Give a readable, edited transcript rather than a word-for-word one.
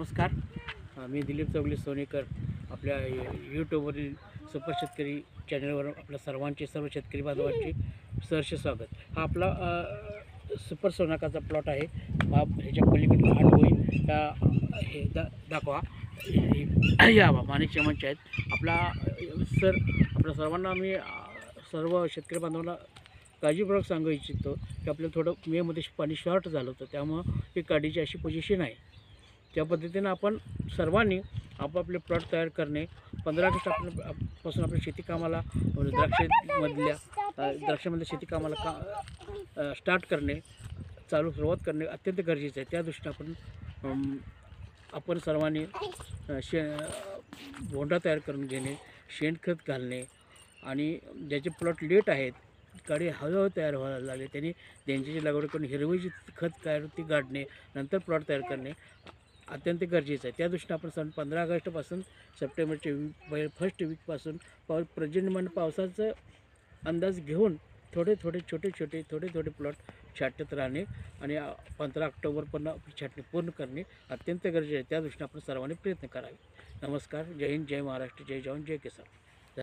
नमस्कार. मी दिलीप चौगले सोनेकर. आपल्या यूट्यूबवरील सुपर शेतकरी चॅनलवर आपल्या सर्व शेतकरी बांधवांचे सहर्ष स्वागत. हा आपला सुपर सोनाकाचा प्लॉट आहे. हा ह्याच्या पलीकडे आठ होईल हे दाखवा. या माणिक चमनचे आहेत. आपल्या सर्वांना मी सर्व शेतकरी बांधवांना काळजीपूर्वक सांगू इच्छितो की आपल्याला थोडं मेमध्ये पाणी शॉर्ट झालं होतं, त्यामुळं ही काढीची अशी पोझिशन आहे. त्या पद्धतीनं आपण सर्वांनी आपापले प्लॉट तयार करणे. 15 ऑगस्ट पासून आपल्या शेती कामाला द्राक्षामधल्या शेती कामाला स्टार्ट करणे, सुरुवात करणे अत्यंत गरजेचं आहे. त्या दृष्टीने आपण सर्वांनी भोंडा तयार करून घेणे, शेणखत घालणे आणि ज्याचे प्लॉट लेट आहेत, काडी हळूहळू तयार व्हायला लागले, त्यांची लागवड करून हिरवळीची खत तयार ती गाडणे, नंतर प्लॉट तयार करणे अत्यंत गरजेचं आहे. त्या दृष्टीने आपण 15 ऑगस्टपासून सप्टेंबरच्या फर्स्ट वीकपासून पर्जन्यमान पावसाचं अंदाज घेऊन थोडे छोटे प्लॉट छाटत राहणे आणि 15 ऑक्टोबरपर्यंत छाटणी पूर्ण करणे अत्यंत गरजेचे आहे. त्या दृष्टीने आपण सर्वांनी प्रयत्न करावे. नमस्कार. जय हिंद, जय महाराष्ट्र, जय जवान, जय किसान.